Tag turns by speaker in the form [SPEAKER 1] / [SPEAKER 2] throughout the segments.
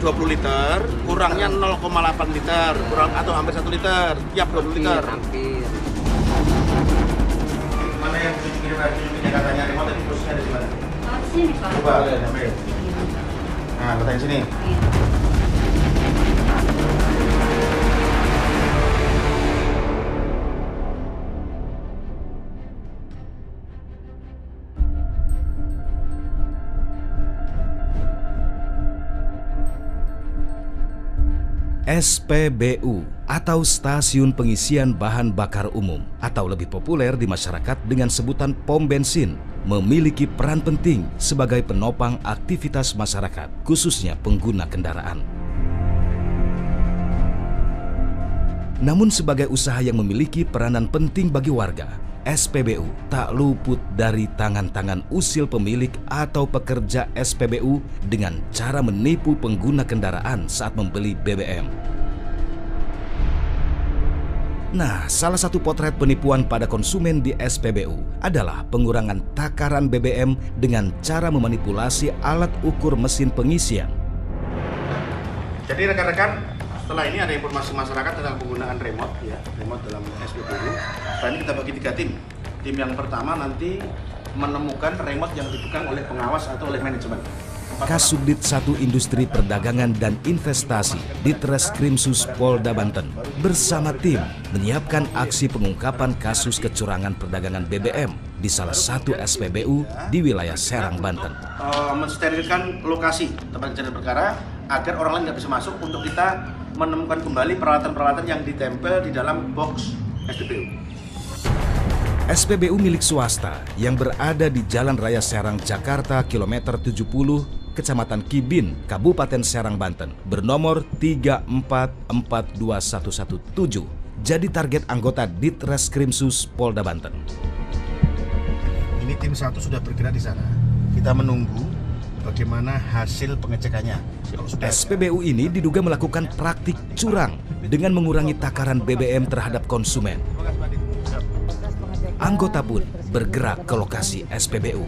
[SPEAKER 1] 20 liter, kurangnya 0,8 liter, kurang atau hampir 1 liter tiap 20 liter.
[SPEAKER 2] Hampir.
[SPEAKER 1] Mana yang tunjukin katanya remote tadi posisinya ada di mana?
[SPEAKER 3] Sini Pak.
[SPEAKER 1] Coba ambil. Nah, letaknya sini.
[SPEAKER 4] SPBU atau Stasiun Pengisian Bahan Bakar Umum atau lebih populer di masyarakat dengan sebutan pom bensin memiliki peran penting sebagai penopang aktivitas masyarakat, khususnya pengguna kendaraan. Namun sebagai usaha yang memiliki peranan penting bagi warga, SPBU tak luput dari tangan-tangan usil pemilik atau pekerja SPBU dengan cara menipu pengguna kendaraan saat membeli BBM. Nah, salah satu potret penipuan pada konsumen di SPBU adalah pengurangan takaran BBM dengan cara memanipulasi alat ukur mesin pengisian.
[SPEAKER 1] Jadi rekan-rekan, setelah ini ada informasi masyarakat tentang penggunaan remote ya, remote dalam SPBU. Setelah ini kita bagi 3 tim. Tim yang pertama nanti menemukan remote yang dipegang oleh pengawas atau oleh manajemen.
[SPEAKER 4] Kasubdit 1 Industri Perdagangan dan Investasi di Treskrimsus Polda Banten bersama tim menyiapkan aksi pengungkapan kasus kecurangan perdagangan BBM di salah satu SPBU di wilayah Serang, Banten.
[SPEAKER 1] Mensterilkan lokasi tempat kejadian perkara agar orang lain nggak bisa masuk untuk kita menemukan kembali peralatan-peralatan yang ditempel di dalam box SPBU.
[SPEAKER 4] SPBU milik swasta yang berada di Jalan Raya Serang, Jakarta, kilometer 70, Kecamatan Kibin, Kabupaten Serang, Banten, bernomor 3442117, jadi target anggota Ditreskrimsus Polda Banten.
[SPEAKER 1] Ini tim 1 sudah bergerak di sana. Kita menunggu bagaimana hasil pengecekannya.
[SPEAKER 4] SPBU ini diduga melakukan praktik curang dengan mengurangi takaran BBM terhadap konsumen. Anggota pun bergerak ke lokasi SPBU.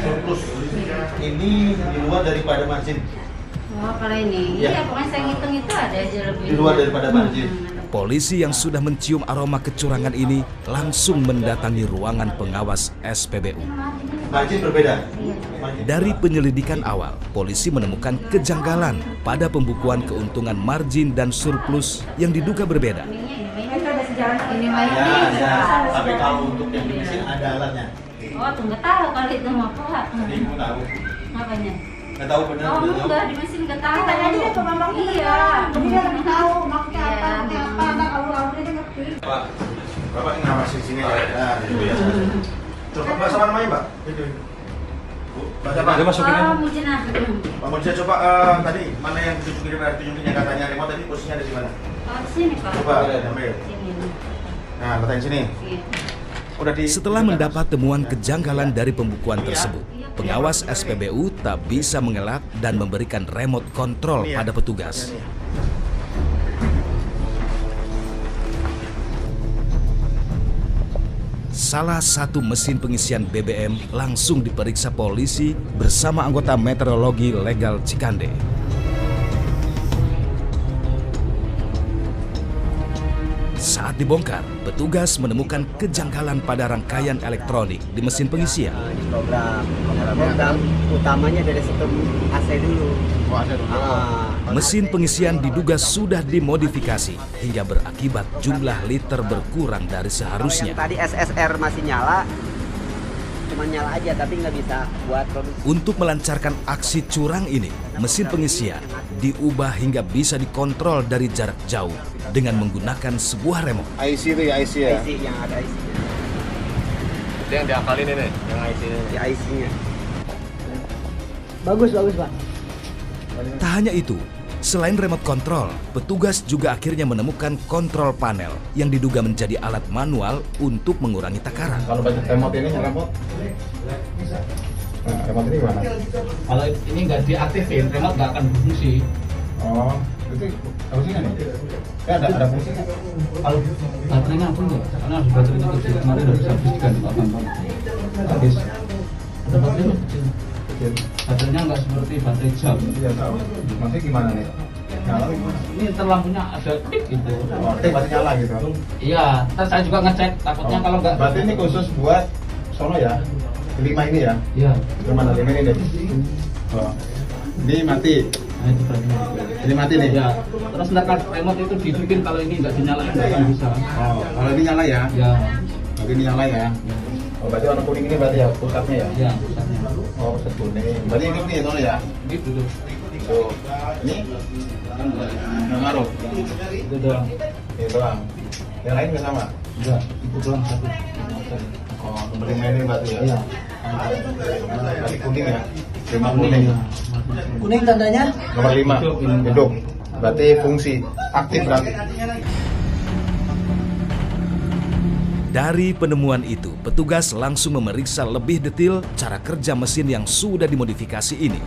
[SPEAKER 1] Surplus ini di luar daripada margin.
[SPEAKER 3] Oh, kalau ini, iya pokoknya saya ngitung itu ada aja lebih.
[SPEAKER 1] Di luar daripada margin.
[SPEAKER 4] Polisi yang sudah mencium aroma kecurangan ini langsung mendatangi ruangan pengawas SPBU.
[SPEAKER 1] Margin berbeda.
[SPEAKER 4] Dari penyelidikan awal, polisi menemukan kejanggalan pada pembukuan keuntungan margin dan surplus yang diduga berbeda.
[SPEAKER 3] Ini
[SPEAKER 1] Tapi kalau untuk yang di mesin ada alatnya.
[SPEAKER 3] Oh, tuh nggak tahu kalau itu mau Pak.
[SPEAKER 1] Jadi kamu tahu.
[SPEAKER 3] Apanya?
[SPEAKER 1] Nggak tahu benar.
[SPEAKER 3] Oh, enggak, di mesin nggak tahu.
[SPEAKER 5] Tanya aja deh ke Bambang.
[SPEAKER 3] Iya.
[SPEAKER 5] Jadi dia nggak tahu maksudnya
[SPEAKER 3] Iya.
[SPEAKER 5] apa, nggak awal-awalnya dia ngerti.
[SPEAKER 1] Pak, Bapak ngawasi di sini ya. Nah, itu ya. Coba Mbak sama namanya, Mbak. Itu. Bu, Mbak siapa?
[SPEAKER 3] Oh, Mujina.
[SPEAKER 1] Pak Mujina, coba tadi mana yang tunjukin katanya remote tadi posisinya ada di mana?
[SPEAKER 3] Oh, sini Pak.
[SPEAKER 1] Coba ambil.
[SPEAKER 3] Sini.
[SPEAKER 1] Nah, letaknya sini.
[SPEAKER 3] Iya.
[SPEAKER 4] Setelah mendapat temuan kejanggalan dari pembukuan tersebut, pengawas SPBU tak bisa mengelak dan memberikan remote control pada petugas. Salah satu mesin pengisian BBM langsung diperiksa polisi bersama anggota Meteorologi Legal Cikande. Saat dibongkar, petugas menemukan kejanggalan pada rangkaian elektronik di mesin pengisian.
[SPEAKER 2] Program utamanya dari sistem AC dulu.
[SPEAKER 4] Mesin pengisian diduga sudah dimodifikasi hingga berakibat jumlah liter berkurang dari seharusnya.
[SPEAKER 2] Yang tadi SSR masih nyala, cuma nyala aja tapi nggak bisa buat produksi.
[SPEAKER 4] Untuk melancarkan aksi curang ini, mesin pengisian diubah hingga bisa dikontrol dari jarak jauh dengan menggunakan sebuah remote.
[SPEAKER 1] IC itu ya, IC ya?
[SPEAKER 2] IC yang ada IC-nya.
[SPEAKER 6] Itu yang diakalin ini, yang IC-nya.
[SPEAKER 2] Ya IC-nya.
[SPEAKER 5] Bagus Pak.
[SPEAKER 4] Tak hanya itu, selain remote control, petugas juga akhirnya menemukan kontrol panel yang diduga menjadi alat manual untuk mengurangi takaran.
[SPEAKER 6] Kalau baca remote ini, remote ini gimana? Kalau ini nggak diaktifin, remote nggak akan berfungsi. Oh, itu fungsinya nih? Ada fungsi nggak? Kalau baterainya apa enggak? Karena harus baterai itu kecil, kemarin harus habis diganti Pak Bambang. Habis. Ada baterainya kecil. mesin. Baterainya nggak seperti baterai jam. Iya tahu. Maksudnya gimana nih? Nyala gimana? Ini lampunya ada tik gitu. Oh, tik berarti nyala gitu. Iya, ntar saya juga ngecek. Takutnya kalau nggak. Berarti ini khusus buat sono ya? 5 ini ya? Iya. Gimana 5 ini deh? Oh. Ini mati. Nah, itu berarti ini mati nih? Ya. Terus ntar kan remote itu dibikin kalau ini nggak dinyalain nggak akan bisa. Oh, kalau ini nyala ya? Ya. Berarti ini nyala ya? Oh, berarti warna kuning ini berarti ya pusatnya ya? Iya, pusatnya. Oh, pusat kuning. Berarti ini nih sono ya? Gitu tuh. Tuh. Ini? Nggak ngaruh? Itu doang. Itu doang. Yang lain nggak sama? Enggak, itu doang satu. Oh, nomor 5 ini berarti ya? Iya. Berarti kuning ya? 5 kuning.
[SPEAKER 2] Kuning tandanya?
[SPEAKER 6] Nomor 5, hidup. Berarti fungsi, aktif berarti.
[SPEAKER 4] Dari penemuan itu, petugas langsung memeriksa lebih detail cara kerja mesin yang sudah dimodifikasi ini.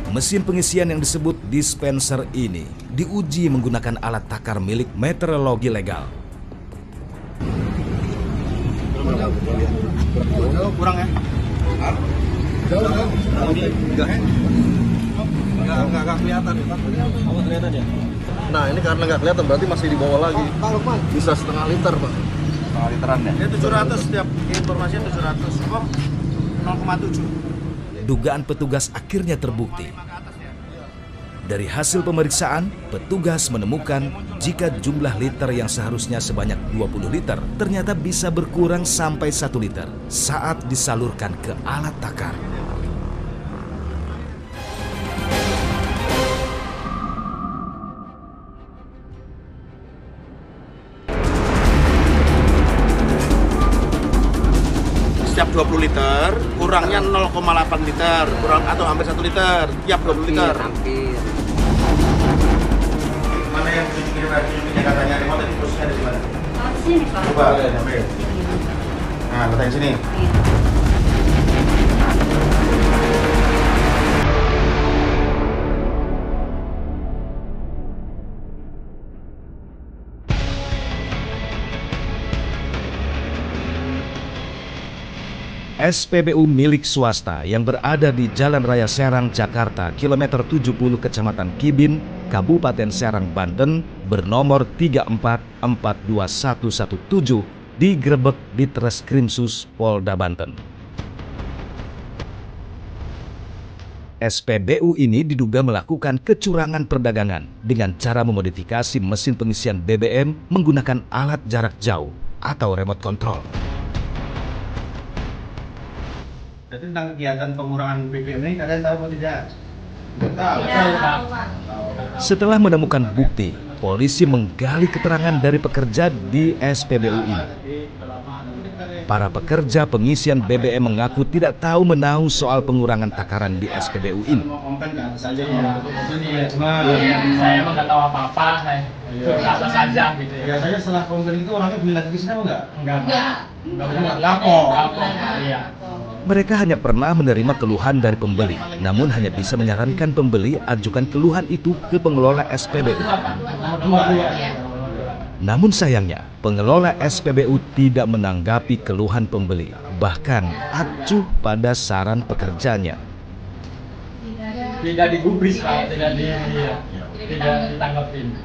[SPEAKER 4] Mesin pengisian yang disebut dispenser ini diuji menggunakan alat takar milik meteorologi legal.
[SPEAKER 1] Kurang ya? Enggak kelihatan ya, Pak. Kamu kelihatan ya? Nah, ini karena nggak kelihatan berarti masih di bawah lagi. Pak Lukman, bisa setengah liter, Pak. Setengah literan ya? Ini 700 setiap informasinya 700. Oh, 0,7.
[SPEAKER 4] Dugaan petugas akhirnya terbukti. Dari hasil pemeriksaan, petugas menemukan jika jumlah liter yang seharusnya sebanyak 20 liter ternyata bisa berkurang sampai 1 liter saat disalurkan ke alat takar.
[SPEAKER 1] Setiap 20 liter, kurangnya 0,8 liter, kurang atau hampir 1 liter tiap 20 liter.
[SPEAKER 2] Hampir.
[SPEAKER 1] Mana yang tunjukin katanya remote tadi posisinya di mana?
[SPEAKER 3] Oh, di sini, Pak.
[SPEAKER 1] Coba, sampai. Nah, letaknya sini.
[SPEAKER 3] Iya.
[SPEAKER 4] SPBU milik swasta yang berada di Jalan Raya Serang, Jakarta, kilometer 70 Kecamatan Kibin, Kabupaten Serang, Banten, bernomor 3442117, digerebek di Treskrimsus Polda Banten. SPBU ini diduga melakukan kecurangan perdagangan dengan cara memodifikasi mesin pengisian BBM menggunakan alat jarak jauh atau remote control.
[SPEAKER 1] Jadi tentang kegiatan pengurangan BBM ini kalian tahu atau tidak?
[SPEAKER 4] Setelah menemukan bukti, polisi menggali keterangan dari pekerja di SPBU ini. Para pekerja pengisian BBM mengaku tidak tahu menahu soal pengurangan takaran di SPBU ini.
[SPEAKER 7] Saya emang nggak tahu apa-apa, saya atas saja gitu ya.
[SPEAKER 1] Biasanya setelah komplain itu orangnya beli lagi ke sini enggak?
[SPEAKER 7] Enggak.
[SPEAKER 1] Lapor.
[SPEAKER 7] Iya.
[SPEAKER 4] Mereka hanya pernah menerima keluhan dari pembeli, namun hanya bisa menyarankan pembeli ajukan keluhan itu ke pengelola SPBU. Namun sayangnya, pengelola SPBU tidak menanggapi keluhan pembeli, bahkan acuh pada saran pekerjanya.
[SPEAKER 7] Tidak digubris, Pak, tidak ditanggapin.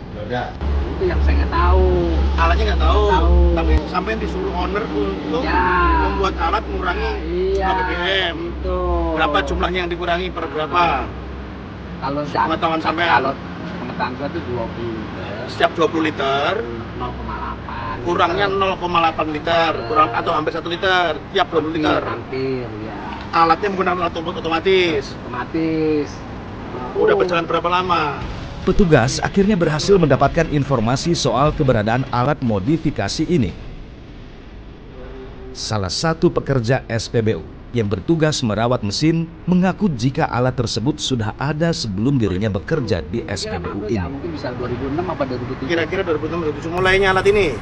[SPEAKER 2] Itu yang saya nggak tahu.
[SPEAKER 1] Alatnya nggak tahu,
[SPEAKER 2] Tahu.
[SPEAKER 1] tapi sampai disuruh owner untuk
[SPEAKER 2] Ya.
[SPEAKER 1] membuat alat mengurangi
[SPEAKER 2] Iya.
[SPEAKER 1] BBM.
[SPEAKER 2] Itu.
[SPEAKER 1] Berapa jumlahnya yang dikurangi per berapa?
[SPEAKER 2] Kalau
[SPEAKER 1] Pengetahuan sampean?
[SPEAKER 2] Kalau pengetahuan saya itu 20 liter,
[SPEAKER 1] Setiap 20 liter,
[SPEAKER 2] 0,8.
[SPEAKER 1] kurangnya 0,8 liter, kurang atau hampir 1 liter tiap 20 liter.
[SPEAKER 2] Hampir, ya.
[SPEAKER 1] Alatnya menggunakan alat otomatis.
[SPEAKER 2] Otomatis.
[SPEAKER 1] Udah berjalan berapa lama?
[SPEAKER 4] Petugas akhirnya berhasil mendapatkan informasi soal keberadaan alat modifikasi ini. Salah satu pekerja SPBU yang bertugas merawat mesin mengaku jika alat tersebut sudah ada sebelum dirinya bekerja di SPBU
[SPEAKER 2] Ya,
[SPEAKER 4] ini.
[SPEAKER 2] mungkin bisa 2006 apa 2007.
[SPEAKER 1] Kira-kira 2006-2007 mulainya alat ini.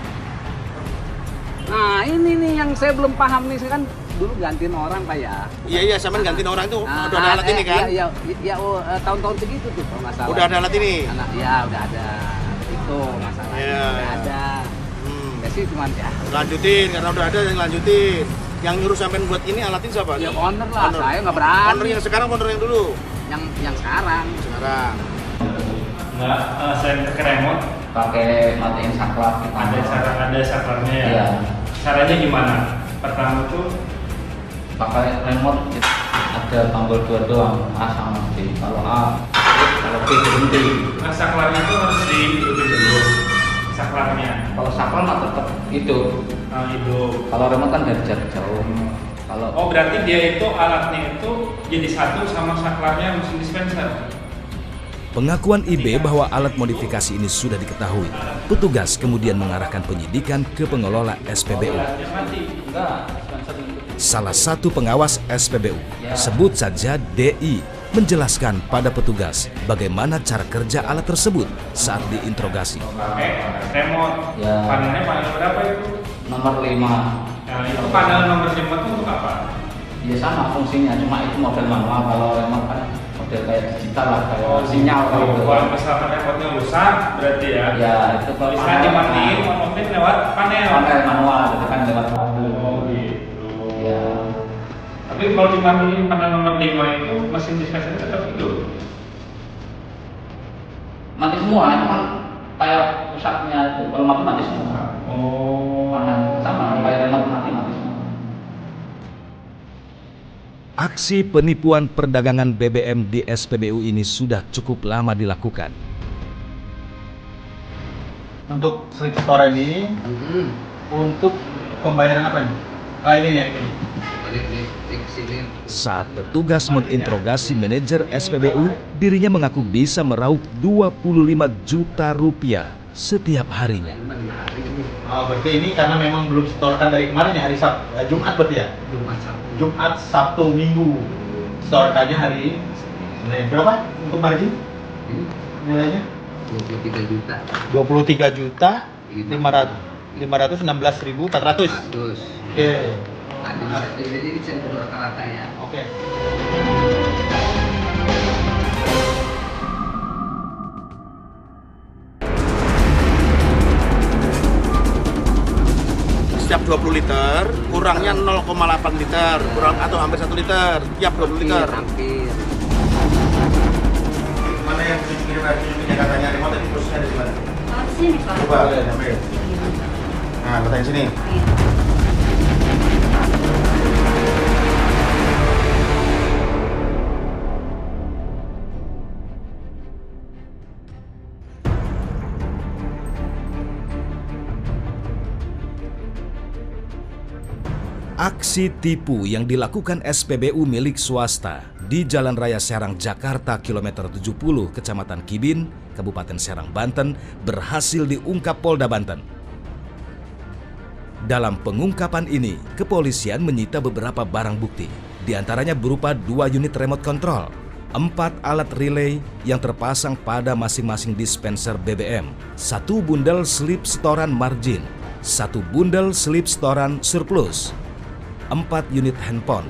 [SPEAKER 2] Nah, ini nih yang saya belum paham nih, saya kan dulu gantiin orang, Pak ya.
[SPEAKER 1] Iya, sama gantiin orang itu
[SPEAKER 2] Nah,
[SPEAKER 1] udah ada alat ini kan?
[SPEAKER 2] Iya, tahun-tahun segitu tuh kalau nggak salah.
[SPEAKER 1] Udah ada alat ini.
[SPEAKER 2] Ya, udah ada. Itu masalahnya.
[SPEAKER 1] Iya.
[SPEAKER 2] Udah ada. Ya sih cuman ya.
[SPEAKER 1] Lanjutin, karena udah ada yang lanjutin. Yang nyuruh sampean buat ini alat ini siapa?
[SPEAKER 2] Ya owner lah,
[SPEAKER 1] Owner.
[SPEAKER 2] saya nggak berani.
[SPEAKER 1] Owner yang sekarang, owner yang dulu?
[SPEAKER 2] Yang sekarang.
[SPEAKER 1] Sekarang.
[SPEAKER 7] Nggak, selain pakai remote,
[SPEAKER 6] Pakai matiin saklar.
[SPEAKER 7] ada saklarnya ya.
[SPEAKER 6] Iya.
[SPEAKER 7] Caranya gimana? Pertama tuh
[SPEAKER 6] Pakai remote ada tombol 2 doang, A sama B. Kalau A, kalau B berhenti.
[SPEAKER 7] saklarnya itu harus diikuti dulu. Saklarnya.
[SPEAKER 6] Kalau saklar mah tetap itu.
[SPEAKER 7] Hidup.
[SPEAKER 6] Kalau remote kan dari jarak jauh. Kalau
[SPEAKER 7] Oh berarti dia itu alatnya itu jadi satu sama saklarnya mesin dispenser.
[SPEAKER 4] Pengakuan IB bahwa alat modifikasi ini sudah diketahui. Petugas kemudian mengarahkan penyidikan ke pengelola SPBU. Salah satu pengawas SPBU, sebut saja DI, menjelaskan pada petugas bagaimana cara kerja alat tersebut saat diinterogasi.
[SPEAKER 7] Pakai remote.
[SPEAKER 6] Ya.
[SPEAKER 7] Panelnya panel berapa itu?
[SPEAKER 6] nomor 5.
[SPEAKER 7] Nah, itu panel nomor 5 itu untuk apa?
[SPEAKER 6] Ya sama fungsinya, cuma itu model manual. Kalau remote kan model kayak digital lah, kayak sinyal gitu.
[SPEAKER 7] Kalau misalkan remote-nya rusak berarti ya.
[SPEAKER 6] Ya itu kalau
[SPEAKER 7] Bisa dimatiin otomatis lewat panel.
[SPEAKER 6] panel manual, itu kan lewat kabel.
[SPEAKER 7] Oh gitu.
[SPEAKER 6] Ya.
[SPEAKER 7] Tapi kalau dimatiin panel nomor 5 itu mesin dispenser tetap hidup.
[SPEAKER 6] Mati semua, itu kan kayak pusatnya itu. Kalau mati semua.
[SPEAKER 7] Oh.
[SPEAKER 6] Sama kayak remote mati semua.
[SPEAKER 4] Aksi penipuan perdagangan BBM di SPBU ini sudah cukup lama dilakukan.
[SPEAKER 8] Untuk slip store ini untuk pembayaran apa nih? Ini ya ini.
[SPEAKER 4] Saat petugas menginterogasi manajer SPBU, dirinya mengaku bisa meraup 25 juta rupiah setiap harinya.
[SPEAKER 8] Oh, berarti ini karena memang belum setorkan dari kemarin ya, hari Jumat berarti ya? Jumat, Sabtu, Minggu. Setorkannya hari Senin. Berapa untuk margin? Nilainya? 23 juta 516.400. Oke. Oke.
[SPEAKER 1] Setiap 20 liter, kurangnya 0,8 liter, kurang atau hampir 1 liter, tiap 20 liter.
[SPEAKER 2] Hampir.
[SPEAKER 1] Mana yang tunjukin katanya remote tadi prosesnya di mana?
[SPEAKER 3] Sini Pak.
[SPEAKER 1] Coba, ambil. Nah, katanya sini.
[SPEAKER 4] Aksi tipu yang dilakukan SPBU milik swasta di Jalan Raya Serang, Jakarta, kilometer 70, Kecamatan Kibin, Kabupaten Serang, Banten, berhasil diungkap Polda Banten. Dalam pengungkapan ini, kepolisian menyita beberapa barang bukti, diantaranya berupa 2 unit remote control, 4 alat relay yang terpasang pada masing-masing dispenser BBM, 1 bundel slip setoran margin, 1 bundel slip setoran surplus, 4 unit handphone,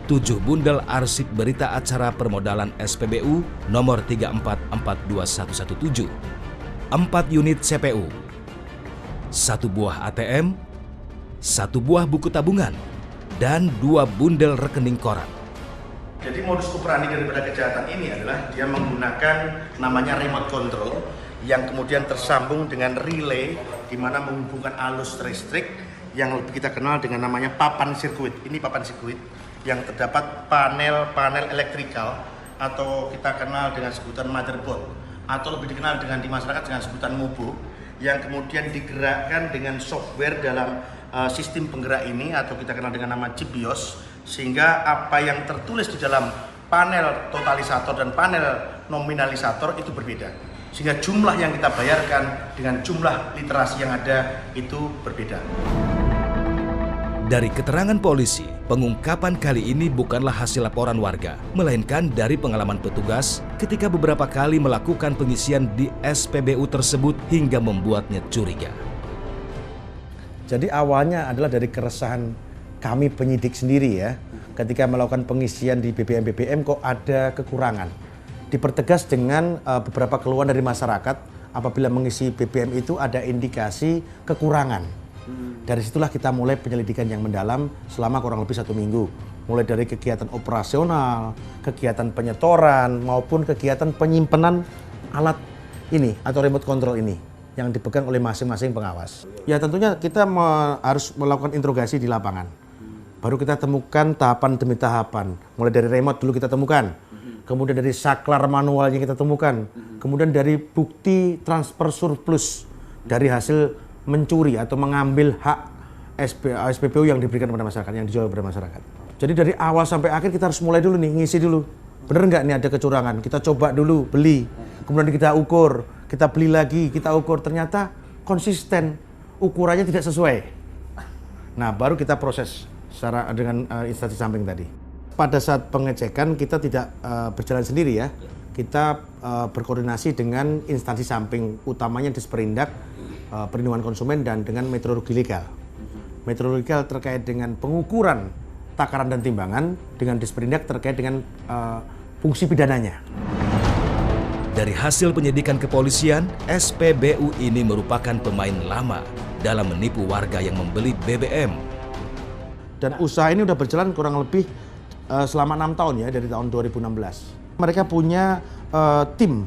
[SPEAKER 4] 7 bundel arsip berita acara permodalan SPBU nomor 3442117, 4 unit CPU, 1 buah ATM, 1 buah buku tabungan, dan 2 bundel rekening koran.
[SPEAKER 1] Jadi modus operandi daripada kejahatan ini adalah dia menggunakan namanya remote control yang kemudian tersambung dengan relay di mana menghubungkan arus listrik yang lebih kita kenal dengan namanya papan sirkuit. Ini papan sirkuit yang terdapat panel-panel elektrikal atau kita kenal dengan sebutan motherboard atau lebih dikenal dengan di masyarakat dengan sebutan MOBO yang kemudian digerakkan dengan software dalam sistem penggerak ini atau kita kenal dengan nama chip BIOS, sehingga apa yang tertulis di dalam panel totalisator dan panel nominalisator itu berbeda, sehingga jumlah yang kita bayarkan dengan jumlah literasi yang ada itu berbeda.
[SPEAKER 4] Dari keterangan polisi, pengungkapan kali ini bukanlah hasil laporan warga, melainkan dari pengalaman petugas ketika beberapa kali melakukan pengisian di SPBU tersebut hingga membuatnya curiga.
[SPEAKER 9] Jadi awalnya adalah dari keresahan kami penyidik sendiri ya, ketika melakukan pengisian di BBM kok ada kekurangan. Dipertegas dengan beberapa keluhan dari masyarakat apabila mengisi BBM itu ada indikasi kekurangan. Dari situlah kita mulai penyelidikan yang mendalam selama kurang lebih 1 minggu. Mulai dari kegiatan operasional, kegiatan penyetoran, maupun kegiatan penyimpanan alat ini atau remote control ini yang dipegang oleh masing-masing pengawas. Ya tentunya kita harus melakukan interogasi di lapangan. Baru kita temukan tahapan demi tahapan. Mulai dari remote dulu kita temukan. Kemudian dari saklar manualnya kita temukan. Kemudian dari bukti transfer surplus dari hasil mencuri atau mengambil hak SPBU yang diberikan kepada masyarakat, yang dijual kepada masyarakat. Jadi dari awal sampai akhir kita harus mulai dulu nih, ngisi dulu. Bener nggak nih ada kecurangan? Kita coba dulu, beli. Kemudian kita ukur, kita beli lagi, kita ukur. Ternyata konsisten, ukurannya tidak sesuai. Nah, baru kita proses secara dengan instansi samping tadi. Pada saat pengecekan kita tidak berjalan sendiri ya. Kita berkoordinasi dengan instansi samping, utamanya Disperindak, Perlindungan Konsumen, dan dengan metrologi legal. Metrologi legal terkait dengan pengukuran takaran dan timbangan, dengan Disperindak terkait dengan fungsi pidananya.
[SPEAKER 4] Dari hasil penyidikan kepolisian, SPBU ini merupakan pemain lama dalam menipu warga yang membeli BBM.
[SPEAKER 9] Dan usaha ini udah berjalan kurang lebih selama 6 tahun ya, dari tahun 2016. Mereka punya tim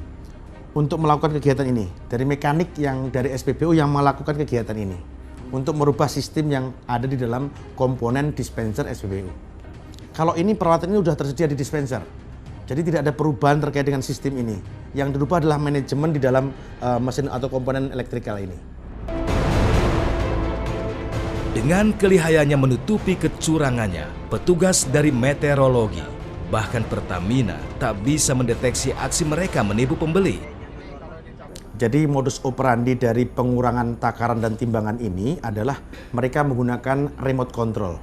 [SPEAKER 9] untuk melakukan kegiatan ini, dari mekanik yang dari SPBU yang melakukan kegiatan ini untuk merubah sistem yang ada di dalam komponen dispenser SPBU. Kalau ini peralatan ini sudah tersedia di dispenser, jadi tidak ada perubahan terkait dengan sistem ini. Yang dirubah adalah manajemen di dalam mesin atau komponen elektrikal ini.
[SPEAKER 4] Dengan kelihayannya menutupi kecurangannya, petugas dari meteorologi, bahkan Pertamina tak bisa mendeteksi aksi mereka menipu pembeli.
[SPEAKER 9] Jadi modus operandi dari pengurangan takaran dan timbangan ini adalah mereka menggunakan remote control.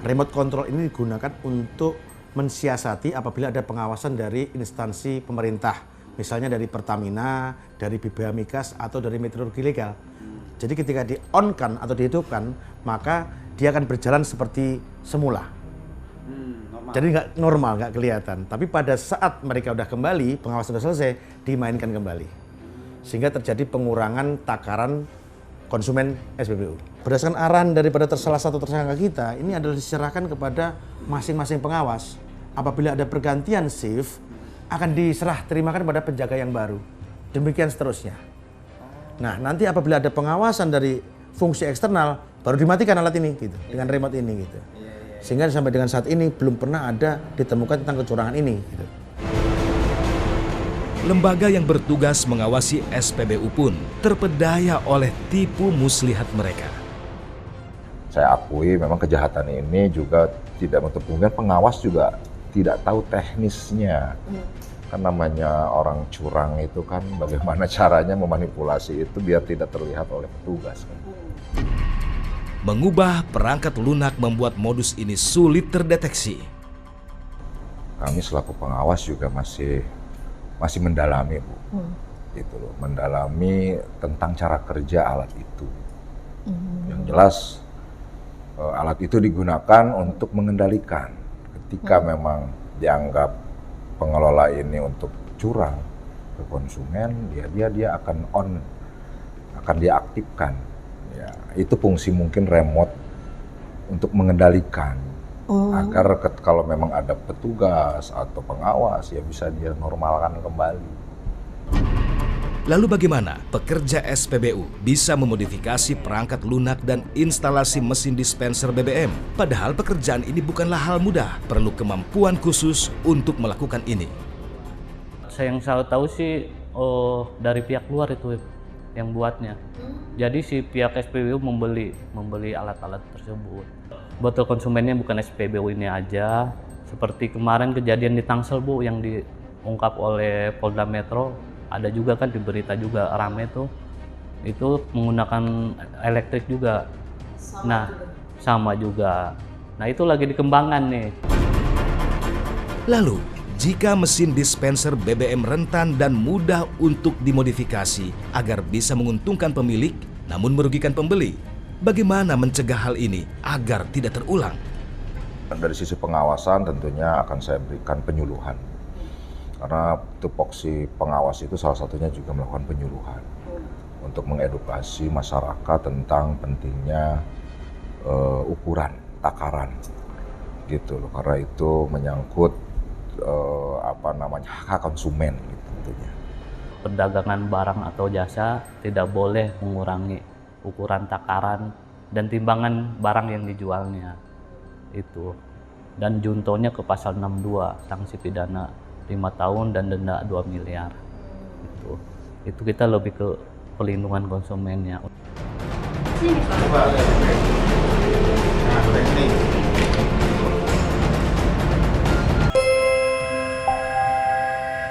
[SPEAKER 9] Remote control ini digunakan untuk mensiasati apabila ada pengawasan dari instansi pemerintah, misalnya dari Pertamina, dari BBH Migas, atau dari meteorologi legal. Jadi ketika di-on-kan atau dihidupkan, maka dia akan berjalan seperti semula. Jadi nggak normal, nggak kelihatan. Tapi pada saat mereka udah kembali, pengawasan sudah selesai, dimainkan kembali. Sehingga terjadi pengurangan takaran konsumen SPBU. Berdasarkan arahan daripada salah satu tersangka kita, ini adalah diserahkan kepada masing-masing pengawas. Apabila ada pergantian shift, akan diserah terimakan kepada penjaga yang baru. Demikian seterusnya. Nah, nanti apabila ada pengawasan dari fungsi eksternal, baru dimatikan alat ini gitu, dengan remote ini gitu. Sehingga sampai dengan saat ini belum pernah ada ditemukan tentang kecurangan ini gitu.
[SPEAKER 4] Lembaga yang bertugas mengawasi SPBU pun terpedaya oleh tipu muslihat mereka.
[SPEAKER 10] Saya akui memang kejahatan ini juga tidak menutup kemungkinan pengawas juga tidak tahu teknisnya. Kan namanya orang curang itu kan bagaimana caranya memanipulasi itu biar tidak terlihat oleh petugas.
[SPEAKER 4] Mengubah perangkat lunak membuat modus ini sulit terdeteksi.
[SPEAKER 10] Kami selaku pengawas juga masih mendalami, Bu. Gitu loh, mendalami tentang cara kerja alat itu. Yang jelas alat itu digunakan untuk mengendalikan. Ketika memang dianggap pengelola ini untuk curang ke konsumen, dia akan diaktifkan. Ya, itu fungsi mungkin remote untuk mengendalikan agar kalau memang ada petugas atau pengawas ya bisa dia normalkan kembali.
[SPEAKER 4] Lalu bagaimana pekerja SPBU bisa memodifikasi perangkat lunak dan instalasi mesin dispenser BBM? Padahal pekerjaan ini bukanlah hal mudah, perlu kemampuan khusus untuk melakukan ini.
[SPEAKER 11] Yang saya tahu sih dari pihak luar itu yang buatnya. Jadi si pihak SPBU membeli alat-alat tersebut. Betul konsumennya bukan SPBU ini aja. Seperti kemarin kejadian di Tangsel, Bu, yang diungkap oleh Polda Metro. Ada juga kan di berita juga rame tuh. Itu menggunakan elektrik juga. Sama juga. Nah, itu lagi dikembangkan nih.
[SPEAKER 4] Lalu, jika mesin dispenser BBM rentan dan mudah untuk dimodifikasi agar bisa menguntungkan pemilik namun merugikan pembeli, bagaimana mencegah hal ini agar tidak terulang?
[SPEAKER 10] Dari sisi pengawasan tentunya akan saya berikan penyuluhan. Karena tupoksi pengawas itu salah satunya juga melakukan penyuluhan. untuk mengedukasi masyarakat tentang pentingnya ukuran, takaran gitu loh, karena itu menyangkut hak konsumen gitu tentunya.
[SPEAKER 11] Perdagangan barang atau jasa tidak boleh mengurangi ukuran takaran dan timbangan barang yang dijualnya itu. Dan juntonya ke pasal 62, sanksi pidana 5 tahun dan denda 2 miliar. Itu kita lebih ke pelindungan konsumennya.
[SPEAKER 1] Sini, Pak. Coba lihat. Nah, udah ini.